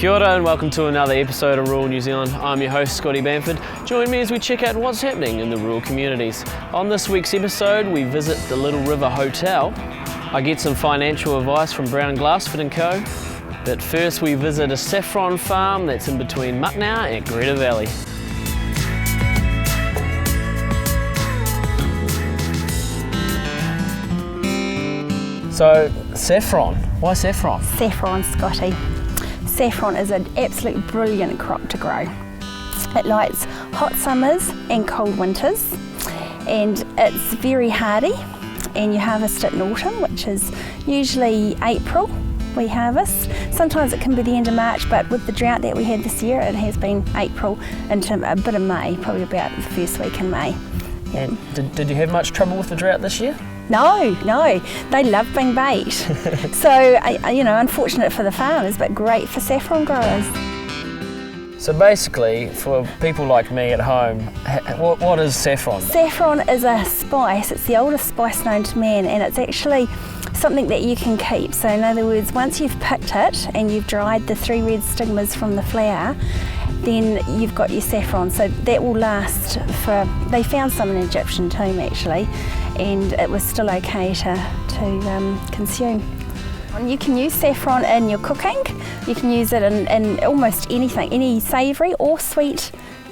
Kia ora and welcome to another episode of Rural New Zealand. I'm your host Scotty Bamford. Join me as we check out what's happening in the rural communities. On this week's episode we visit the Little River Hotel. I get some financial advice from Glassford Co. But first we visit a saffron farm that's in between Mucknow and Greta Valley. So, saffron. Why saffron? Saffron, Scotty. Saffron is an absolute brilliant crop to grow. It likes hot summers and cold winters, and it's very hardy, and you harvest it in autumn, which is usually April we harvest. Sometimes it can be the end of March, but with the drought that we had this year, it has been April into a bit of May, probably about the first week in May. Yeah. Did you have much trouble with the drought this year? No, they love being bait. So, unfortunate for the farmers, but great for saffron growers. So basically, for people like me at home, what is saffron? Saffron is a spice. It's the oldest spice known to man, and it's actually something that you can keep. So in other words, once you've picked it and you've dried the 3 red stigmas from the flower, then you've got your saffron. So that will last for, they found some in an Egyptian tomb actually, and it was still okay to consume. You can use saffron in your cooking. You can use it in almost anything, any savoury or sweet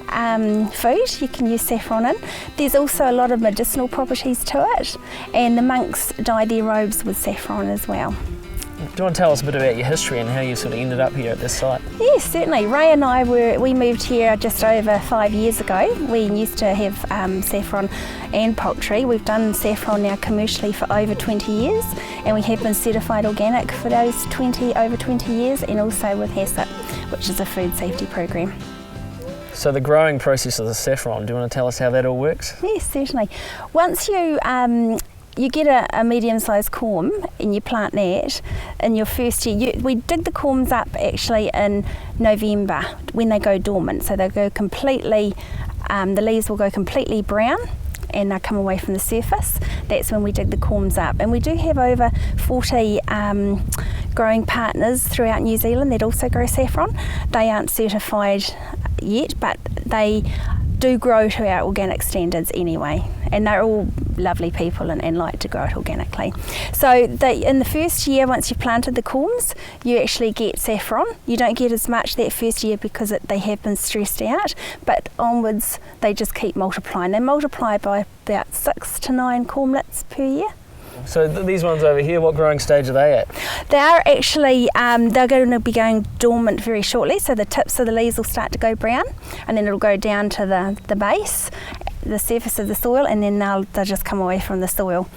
food you can use saffron in. There's also a lot of medicinal properties to it, and the monks dye their robes with saffron as well. Do you want to tell us a bit about your history and how you sort of ended up here at this site? Yes, certainly. Ray and I we moved here just over 5 years ago. We used to have saffron and poultry. We've done saffron now commercially for over 20 years, and we have been certified organic for those over 20 years, and also with HACCP, which is a food safety program. So the growing process of the saffron, do you want to tell us how that all works? Yes, certainly. Once you get a medium-sized corm and you plant that in your first year. We dig the corms up actually in November when they go dormant. So they'll go completely, the leaves will go completely brown and they'll come away from the surface. That's when we dig the corms up. And we do have over 40 growing partners throughout New Zealand that also grow saffron. They aren't certified yet, but they do grow to our organic standards anyway, and they're all lovely people and like to grow it organically. So in the first year, once you've planted the corms, you actually get saffron. You don't get as much that first year because they have been stressed out, but onwards they just keep multiplying. They multiply by about 6 to 9 cormlets per year. So these ones over here, what growing stage are they at? They are actually, they're going to be going dormant very shortly, so the tips of the leaves will start to go brown, and then it'll go down to the base, the surface of the soil, and then they'll just come away from the soil.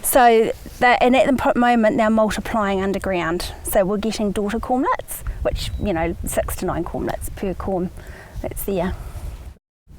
So, and at the moment they're multiplying underground, so we're getting daughter cormlets, which, 6 to 9 cormlets per corm that's there.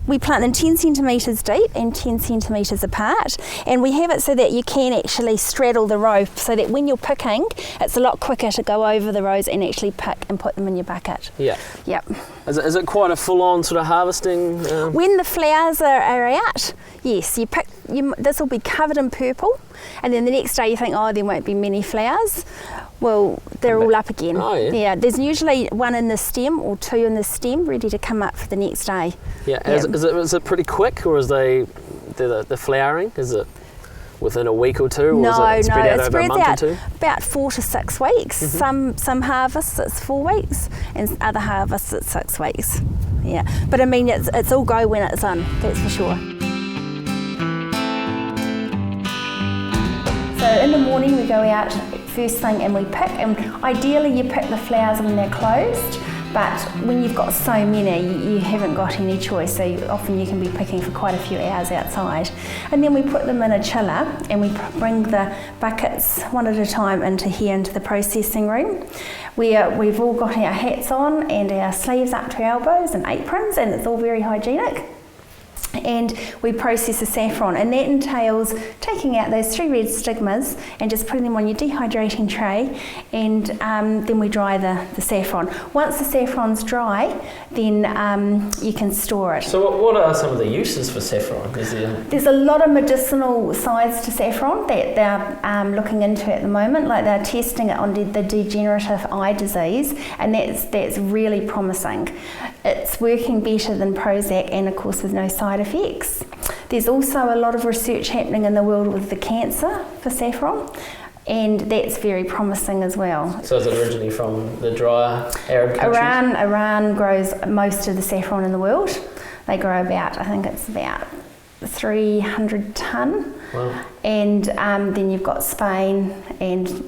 We plant them 10 centimetres deep and 10 centimetres apart, and we have it so that you can actually straddle the row, so that when you're picking, it's a lot quicker to go over the rows and actually pick and put them in your bucket. Yeah. Yep. Is it quite a full-on sort of harvesting? When the flowers are out, yes, this will be covered in purple, and then the next day you think, oh, there won't be many flowers. Well, they're all up again. Oh, yeah. Yeah, there's usually 1 in the stem or 2 in the stem ready to come up for the next day. Yeah, is it pretty quick, or is the flowering, is it within a week or two, or is it spread out over a month or two? About 4 to 6 weeks. Mm-hmm. Some harvests it's 4 weeks, and other harvests it's 6 weeks. Yeah, but I mean it's all go when it's on, that's for sure. So in the morning we go out first thing and we pick, and ideally you pick the flowers when they're closed, but when you've got so many you haven't got any choice, so often you can be picking for quite a few hours outside. And then we put them in a chiller and we bring the buckets one at a time into the processing room. We've all got our hats on and our sleeves up to our elbows and aprons, and it's all very hygienic. and we process the saffron, and that entails taking out those 3 red stigmas and just putting them on your dehydrating tray, and then we dry the saffron. Once the saffron's dry, then you can store it. So what are some of the uses for saffron? There's a lot of medicinal sides to saffron that they're looking into at the moment, like they're testing it on the degenerative eye disease, and that's really promising. It's working better than Prozac, and of course with no side effects. There's also a lot of research happening in the world with the cancer for saffron, and that's very promising as well. So is it originally from the drier Arab countries? Iran grows most of the saffron in the world. They grow about 300 tonne. Wow. And then you've got Spain and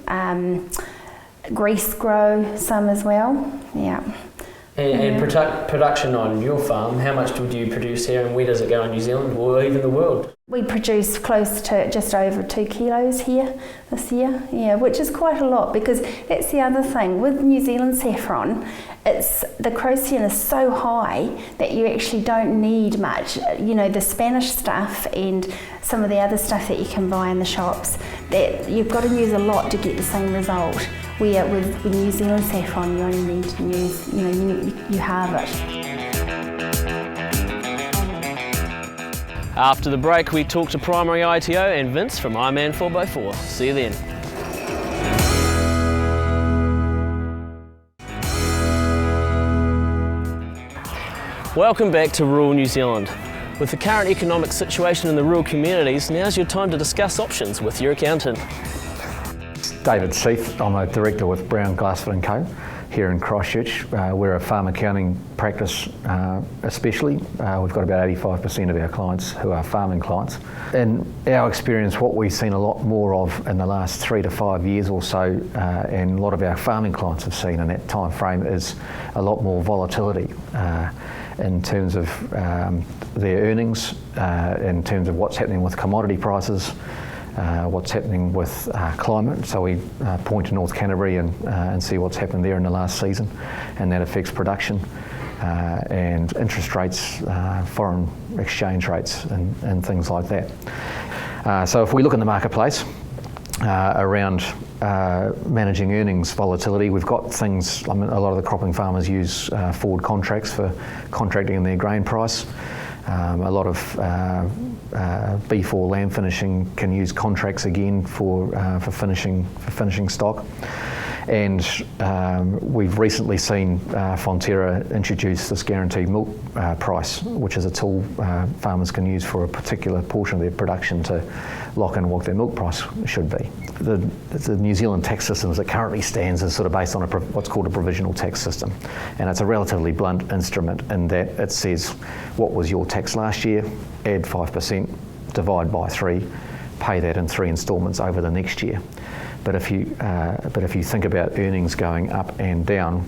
Greece grow some as well. Yeah. And production on your farm, how much would you produce here, and where does it go in New Zealand or even the world? We produce close to just over 2 kilos here this year, which is quite a lot, because that's the other thing with New Zealand saffron. The crocin is so high that you actually don't need much. The Spanish stuff and some of the other stuff that you can buy in the shops, that you've got to use a lot to get the same result. Where with New Zealand saffron, you only need to use, you halve it. After the break, we talk to Primary ITO and Vince from iMan 4x4. See you then. Welcome back to rural New Zealand. With the current economic situation in the rural communities, now's your time to discuss options with your accountant. David Seath. I'm a director with Glassford Co here in Christchurch. We're a farm accounting practice especially. We've got about 85% of our clients who are farming clients. In our experience, what we've seen a lot more of in the last 3 to 5 years or so, and a lot of our farming clients have seen in that time frame, is a lot more volatility in terms of their earnings, in terms of what's happening with commodity prices, what's happening with climate. So we point to North Canterbury and see what's happened there in the last season, and that affects production and interest rates, foreign exchange rates and things like that. So if we look in the marketplace around managing earnings volatility, we've got things, a lot of the cropping farmers use forward contracts for contracting in their grain price. A lot of beef or lamb finishing can use contracts again for finishing stock. And we've recently seen Fonterra introduce this guaranteed milk price, which is a tool farmers can use for a particular portion of their production to lock in what their milk price should be. The New Zealand tax system as it currently stands is sort of based on what's called a provisional tax system, and it's a relatively blunt instrument in that it says what was your tax last year, add 5%, divide by 3, pay that in 3 instalments over the next year. But if you think about earnings going up and down,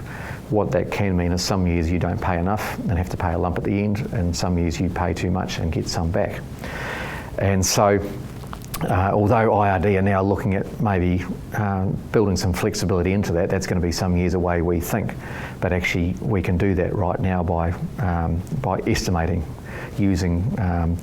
what that can mean is some years you don't pay enough and have to pay a lump at the end, and some years you pay too much and get some back. And so although IRD are now looking at maybe building some flexibility into that, that's going to be some years away, we think. But actually we can do that right now by estimating, using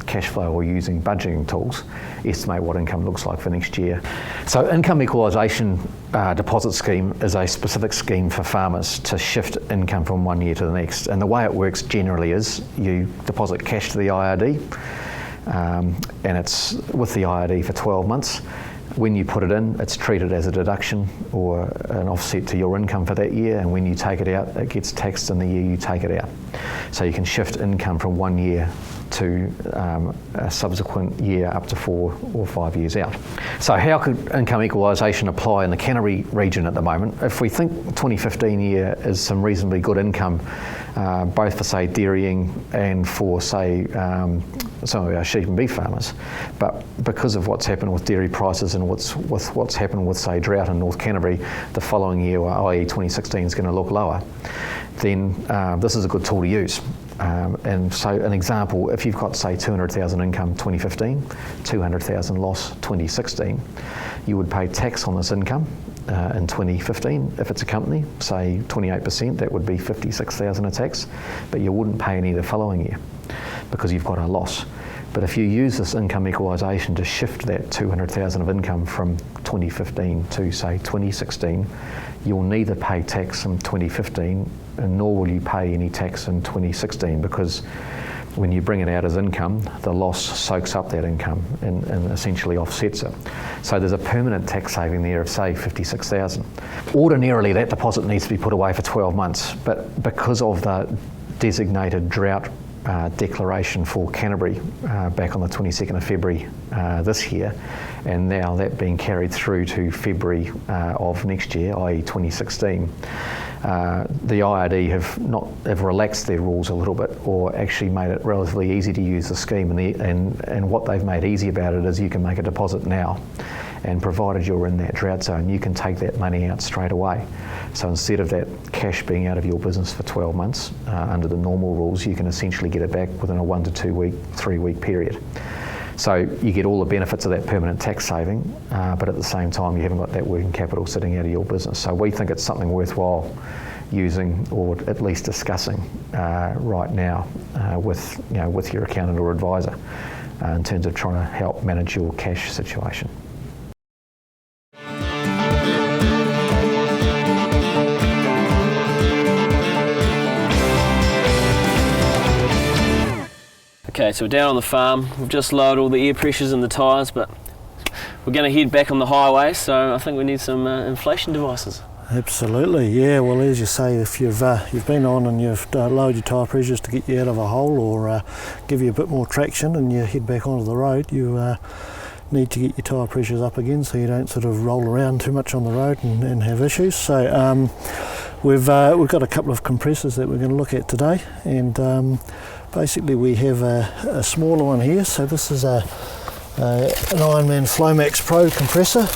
cash flow or using budgeting tools, estimate what income looks like for next year. So income equalisation deposit scheme is a specific scheme for farmers to shift income from one year to the next. And the way it works generally is you deposit cash to the IRD, and it's with the IRD for 12 months. When you put it in, it's treated as a deduction or an offset to your income for that year, and when you take it out, it gets taxed in the year you take it out. So you can shift income from one year to a subsequent year up to 4 or 5 years out. So how could income equalisation apply in the Canterbury region at the moment? If we think 2015 year is some reasonably good income, both for say dairying and for say some of our sheep and beef farmers, but because of what's happened with dairy prices and what's happened with say drought in North Canterbury, the following year, i.e. 2016, is going to look lower, then this is a good tool to use. And so an example, if you've got say 200,000 income 2015, 200,000 loss 2016, you would pay tax on this income in 2015. If it's a company, say 28%, that would be 56,000 a tax, but you wouldn't pay any the following year because you've got a loss. But if you use this income equalisation to shift that 200,000 of income from 2015 to say 2016, you'll neither pay tax in 2015 and nor will you pay any tax in 2016, because when you bring it out as income, the loss soaks up that income and essentially offsets it. So there's a permanent tax saving there of say 56,000. Ordinarily that deposit needs to be put away for 12 months, but because of the designated drought declaration for Canterbury back on the 22nd of February this year, and now that being carried through to February of next year, i.e. 2016, the IRD have relaxed their rules a little bit, or actually made it relatively easy to use the scheme, and what they've made easy about it is you can make a deposit now, and provided you're in that drought zone, you can take that money out straight away. So instead of that cash being out of your business for 12 months, under the normal rules, you can essentially get it back within a 1 to 2 week, 3 week period. So you get all the benefits of that permanent tax saving, but at the same time you haven't got that working capital sitting out of your business. So we think it's something worthwhile using, or at least discussing right now with your accountant or advisor in terms of trying to help manage your cash situation. Okay, so we're down on the farm. We've just lowered all the air pressures in the tyres, but we're going to head back on the highway, so I think we need some inflation devices. Absolutely, yeah. Well, as you say, if you've been on and you've lowered your tyre pressures to get you out of a hole or give you a bit more traction and you head back onto the road, you need to get your tyre pressures up again so you don't sort of roll around too much on the road and have issues. So we've got a couple of compressors that we're going to look at today, and basically we have a smaller one here. So this is an Ironman Flowmax Pro compressor.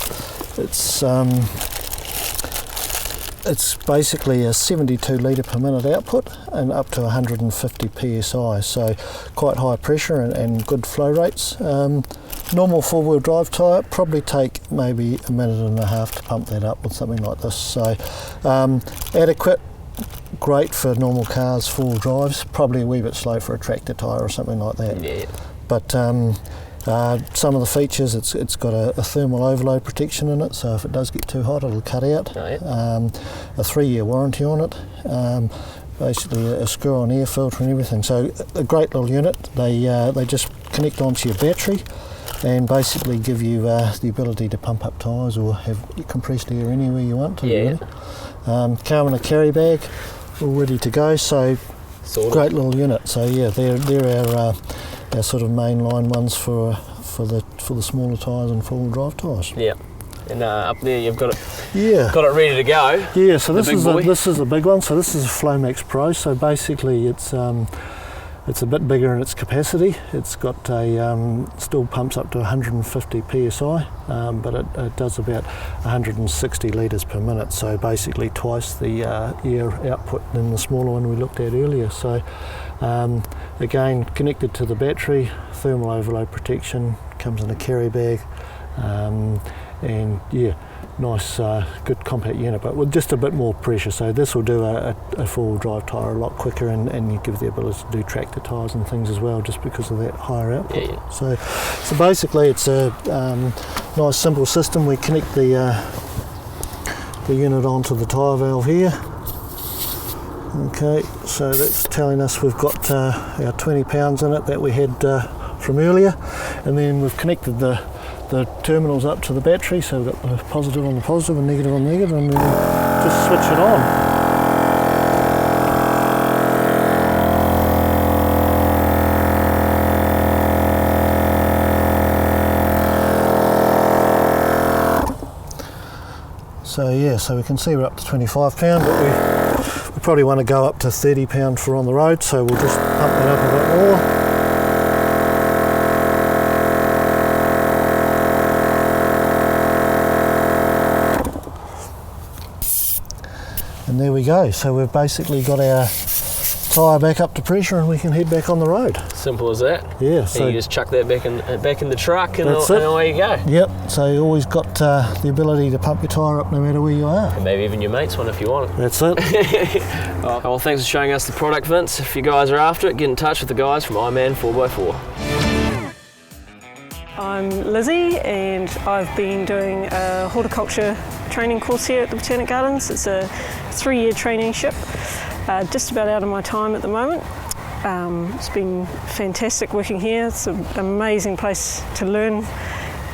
It's basically a 72 litre per minute output and up to 150 psi, so quite high pressure and good flow rates. Normal four-wheel drive tyre probably take maybe a minute and a half to pump that up with something like this. So adequate, great for normal cars, four-wheel drives, probably a wee bit slow for a tractor tyre or something like that. Yeah. But some of the features, it's got a thermal overload protection in it, so if it does get too hot it'll cut out. Oh, yeah. A 3-year warranty on it, basically a screw-on air filter and everything. So a great little unit. They just connect onto your battery and basically give you the ability to pump up tyres or have compressed air anywhere you want to. Yeah. Really. Come in a carry bag, all ready to go. So great little unit. So yeah, they're our sort of mainline ones for the smaller tyres and four-wheel drive tyres. Yeah. And up there you've got it. Yeah. Got it ready to go. Yeah. So this is a big one. So this is a Flowmax Pro. So basically it's a bit bigger in its capacity. It's got still pumps up to 150 psi, but it does about 160 litres per minute. So basically twice the air output than the smaller one we looked at earlier. So again, connected to the battery, thermal overload protection, comes in a carry bag, and yeah, nice, good compact unit, but with just a bit more pressure. So this will do a four-wheel drive tyre a lot quicker, and you give the ability to do tractor tyres and things as well, just because of that higher output. Yeah. So basically, it's a nice simple system. We connect the unit onto the tyre valve here. Okay, so that's telling us we've got our 20 pounds in it that we had from earlier, and then we've connected the terminals up to the battery, so we've got the positive on the positive and negative on the negative, and then just switch it on. So yeah, so we can see we're up to 25 pound, but we probably want to go up to 30 pound for on the road, so we'll just pump that up a bit more. And there we go. So we've basically got our tyre back up to pressure and we can head back on the road. Simple as that. Yeah. So So you just chuck that back in the truck and That's it. away you go. Yep. So you always got the ability to pump your tyre up no matter where you are. And maybe even your mates one if you want it. That's it. Oh, well, thanks for showing us the product, Vince. If you guys are after it, get in touch with the guys from Ironman 4x4. I'm Lizzie and I've been doing a horticulture training course here at the Botanic Gardens. It's a 3-year traineeship, just about out of my time at the moment. It's been fantastic working here. It's an amazing place to learn.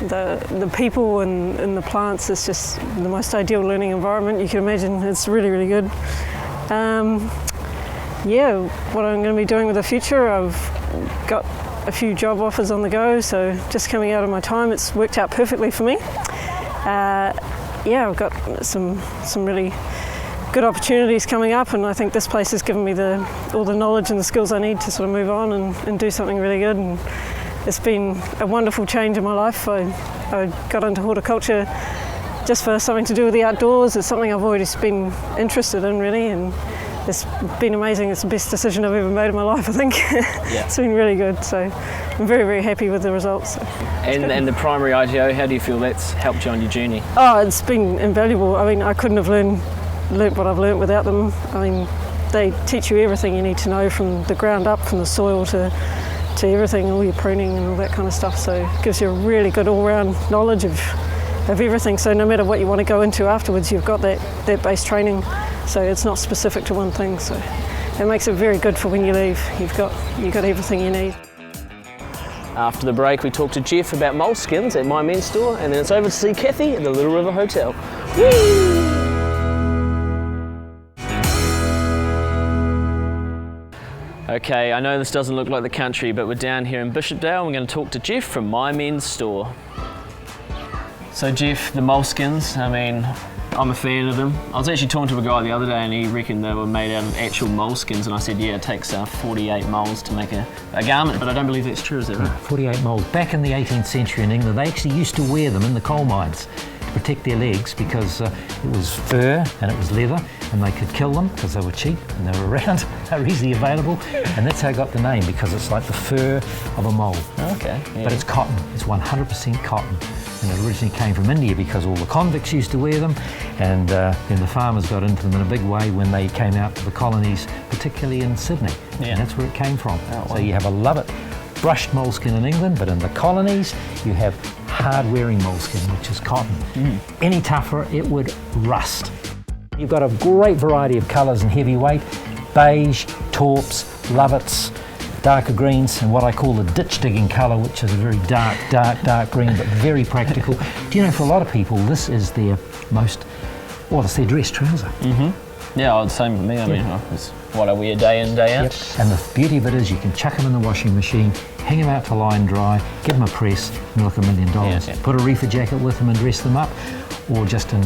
The people and the plants is just the most ideal learning environment you can imagine. It's really, really good. Yeah, what I'm going to be doing with the future, I've got a few job offers on the go, so just coming out of my time, it's worked out perfectly for me. Yeah, I've got some really good opportunities coming up, and I think this place has given me all the knowledge and the skills I need to sort of move on and do something really good. And it's been a wonderful change in my life. I got into horticulture just for something to do with the outdoors. It's something I've always been interested in, really, and it's been amazing. It's the best decision I've ever made in my life, I think. Yeah. It's been really good, so I'm very, very happy with the results. So And the primary ITO, how do you feel that's helped you on your journey? Oh, it's been invaluable. I mean, I couldn't have learnt what I've learnt without them. I mean, they teach you everything you need to know from the ground up, from the soil to everything, all your pruning and all that kind of stuff. So it gives you a really good all-round knowledge of everything. So no matter what you want to go into afterwards, you've got that base training. So it's not specific to one thing. So it makes it very good for when you leave. You've got everything you need. After the break, we talked to Jeff about moleskins at my men's store, and then it's over to see Kathy at the Little River Hotel. Woo! Okay, I know this doesn't look like the country, but we're down here in Bishopdale and we're going to talk to Jeff from My Men's Store. So Jeff, the moleskins, I mean, I'm a fan of them. I was actually talking to a guy the other day and he reckoned they were made out of actual moleskins, and I said, yeah, it takes 48 moles to make a garment, but I don't believe that's true, is that right? 48 moles. Back in the 18th century in England, they actually used to wear them in the coal mines to protect their legs because it was fur and it was leather, and they could kill them because they were cheap and they were around, they were easily available, and that's how I got the name, because it's like the fur of a mole. Okay. Yeah. But it's cotton, it's 100% cotton. And it originally came from India because all the convicts used to wear them, and then the farmers got into them in a big way when they came out to the colonies, particularly in Sydney. Yeah. And that's where it came from. Oh, wow. So you have a lovett brushed moleskin in England, but in the colonies you have hard-wearing moleskin, which is cotton. Any tougher, it would rust. You've got a great variety of colours and heavyweight: beige, taupes, lovets, darker greens, and what I call the ditch digging colour, which is a very dark green, but very practical. Do you know, for a lot of people, this is their most, well, it's their dress trouser. Yeah, well, the same for me. I mean, it's what I wear day in, day out. Yep. And the beauty of it is you can chuck them in the washing machine, hang them out to line dry, give them a press, and look $1 million. Yeah. Put a reefer jacket with them and dress them up, or just in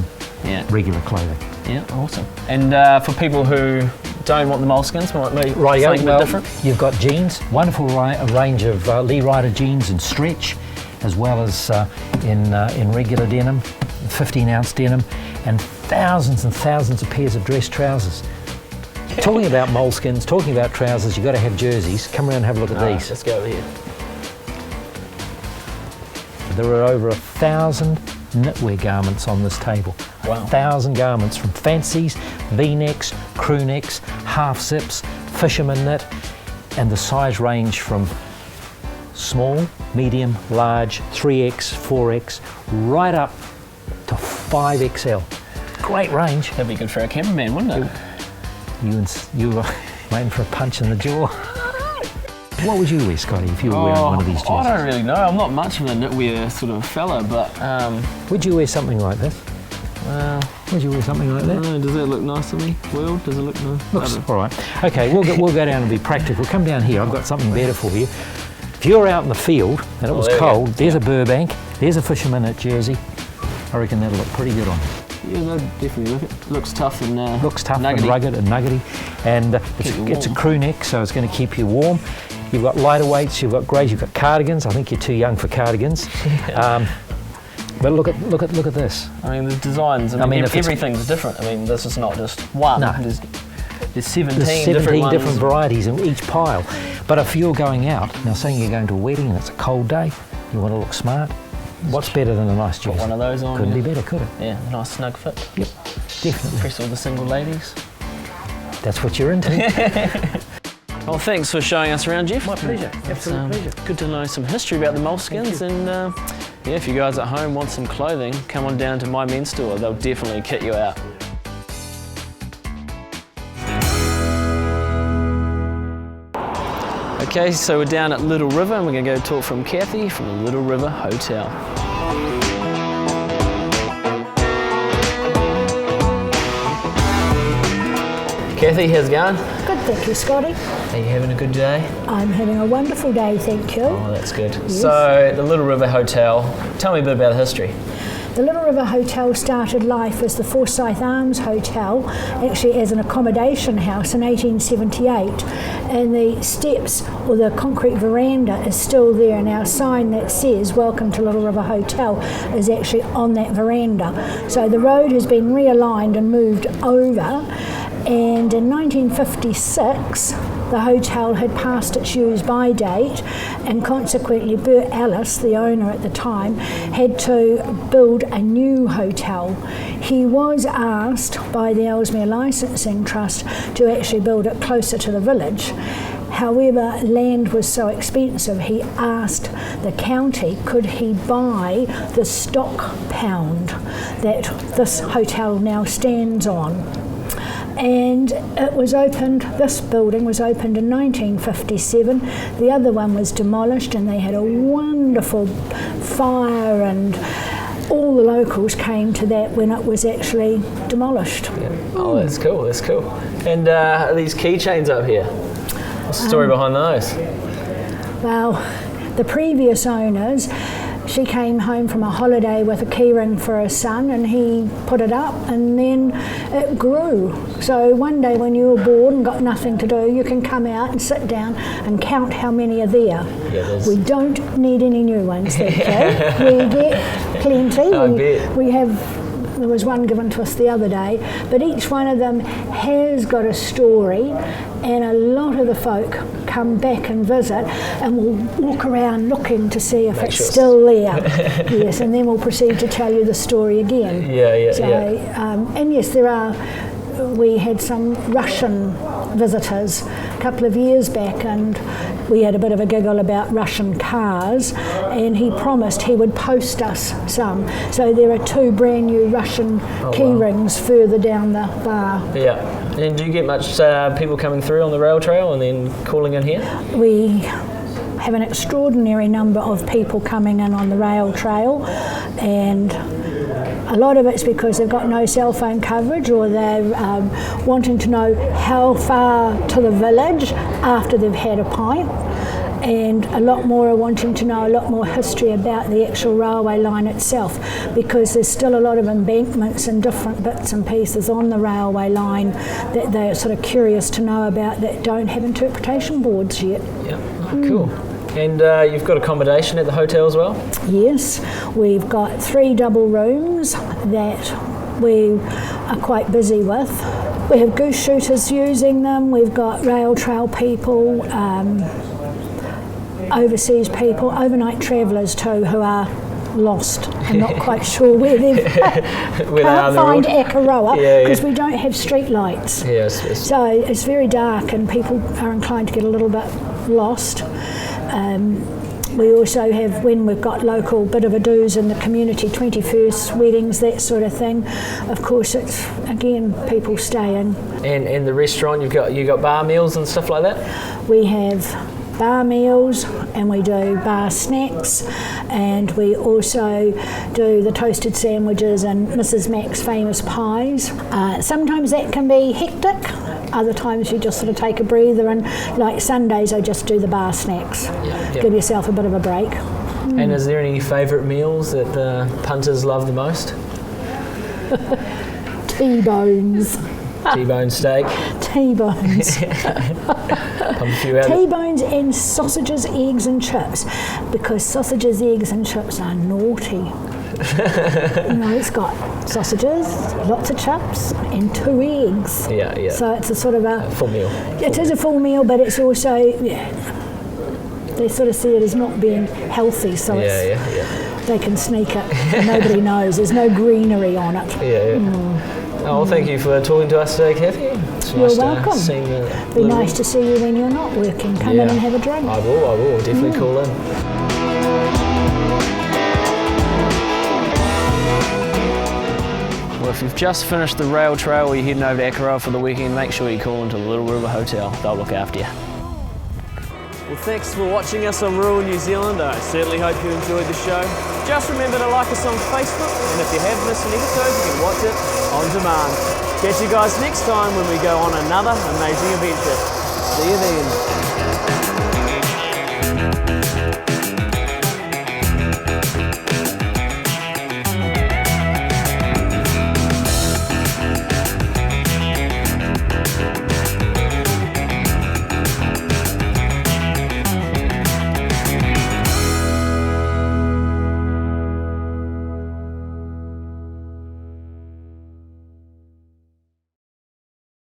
regular clothing. Yeah, awesome. And for people who don't want the moleskins, might be something a bit different? You've got jeans, wonderful range of Lee Ryder jeans in stretch, as well as in regular denim, 15-ounce denim, and thousands of pairs of dress trousers. Talking about moleskins, talking about trousers, you've got to have jerseys. Come around and have a look at these. Let's go over here. There are over 1,000 knitwear garments on this table. Wow. 1,000 garments, from fancies, V-necks, crew necks, half zips, fisherman knit, and the size range from small, medium, large, 3X, 4X, right up to 5XL. Great range. That'd be good for a cameraman, wouldn't it? You were waiting for a punch in the jaw. What would you wear, Scotty, if you were wearing one of these jerseys? I don't really know. I'm not much of a knitwear sort of fella, but... Would you wear something like this? Would you wear something like that? Does that look nice to me? Will, does it look nice? Looks all right. Okay, we'll go down and be practical. Come down here. I've got something better for you. If you're out in the field and it was cold, there's a Burbank, there's a fisherman at jersey. I reckon that'll look pretty good on you. Yeah, no, definitely looks tough and and rugged and nuggety, and it's a crew neck, so it's going to keep you warm. You've got lighter weights, you've got greys, you've got cardigans. I think you're too young for cardigans. But look at this. I mean, the designs. I mean everything's different. I mean, this is not just one. No. There's 17, There's 17 different ones. varieties in each pile. But if you're going out, now saying you're going to a wedding and it's a cold day, you want to look smart, what's better than a nice jersey? Got one of those on. Couldn't yeah. be better, could it? Yeah, a nice snug fit. Yep, definitely. Impress all the single ladies. That's what you're into. Well, thanks for showing us around, Jeff. My pleasure, absolute pleasure. Good to know some history about the moleskins, and yeah, if you guys at home want some clothing, come on down to my men's store. They'll definitely kit you out. Okay, so we're down at Little River, and we're going to go talk from Kathy from the Little River Hotel. Kathy, how's it going? Good, thank you, Scotty. Are you having a good day? I'm having a wonderful day, thank you. Oh, that's good. So, the Little River Hotel, tell me a bit about the history. The Little River Hotel started life as the Forsyth Arms Hotel, actually as an accommodation house in 1878. And the steps, or the concrete veranda, is still there, and our sign that says "Welcome to Little River Hotel" is actually on that veranda. So the road has been realigned and moved over, and in 1956 the hotel had passed its use-by date, and consequently Bert Ellis, the owner at the time, had to build a new hotel. He was asked by the Ellesmere Licensing Trust to actually build it closer to the village. However, land was so expensive, he asked the county could he buy the stock pound that this hotel now stands on. And it was opened, this building was opened in 1957. The other one was demolished, and they had a wonderful fire, and all the locals came to that when it was actually demolished. Yeah. Oh, that's cool, that's cool. And are these keychains up here? What's the story behind those? Well, the previous owners, she came home from a holiday with a keyring for her son, and he put it up, and then it grew. So one day when you're bored and got nothing to do, you can come out and sit down and count how many are there. Yeah, we don't need any new ones, thank you. We get plenty. I bet. We have. There was one given to us the other day, but each one of them has got a story, and a lot of the folk come back and visit, and we'll walk around looking to see if it's still there. Yes, and then we'll proceed to tell you the story again. And yes, there are. We had some Russian visitors a couple of years back, and we had a bit of a giggle about Russian cars, and he promised he would post us some. So there are 2 brand new Russian key rings further down the bar. Yeah. And do you get much people coming through on the rail trail and then calling in here? We have an extraordinary number of people coming in on the rail trail, and a lot of it's because they've got no cell phone coverage, or they're wanting to know how far to the village after they've had a pint, and a lot more are wanting to know a lot more history about the actual railway line itself, because there's still a lot of embankments and different bits and pieces on the railway line that they're sort of curious to know about that don't have interpretation boards yet. Yeah, cool. And you've got accommodation at the hotel as well? Yes, we've got 3 double rooms that we are quite busy with. We have goose shooters using them, we've got rail trail people, overseas people, overnight travellers too, who are lost and not quite sure where they've can't find Akaroa because we don't have street lights. Yes. So it's very dark and people are inclined to get a little bit lost. We also have, when we've got local bit of a do's in the community, 21st weddings, that sort of thing, of course it's, again, people staying. And the restaurant, you got bar meals and stuff like that? We have bar meals, and we do bar snacks, and we also do the toasted sandwiches and Mrs. Mac's famous pies. Sometimes that can be hectic, other times you just sort of take a breather, and like Sundays I just do the bar snacks. Give yourself a bit of a break. And is there any favourite meals that the punters love the most? T-bones. T-bone steak. T-bones. T-bones and sausages, eggs and chips, because sausages, eggs and chips are naughty. No, it's got sausages, lots of chips, and 2 eggs. Yeah, yeah. So it's a sort of a Full meal. It is a full meal, but it's also they sort of see it as not being healthy, so Yeah, it's, yeah. they can sneak it. And nobody knows. There's no greenery on it. Yeah, yeah. Oh, well, thank you for talking to us today, Kathy. It's You're nice welcome. to see the Be little- nice to see you when you're not working. Come in and have a drink. I will definitely call in. Well, if you've just finished the rail trail or you're heading over to Akaroa for the weekend, make sure you call into the Little River Hotel. They'll look after you. Well, thanks for watching us on Rural New Zealand. I certainly hope you enjoyed the show. Just remember to like us on Facebook, and if you have missed an episode, you can watch it on demand. Catch you guys next time when we go on another amazing adventure. See you then.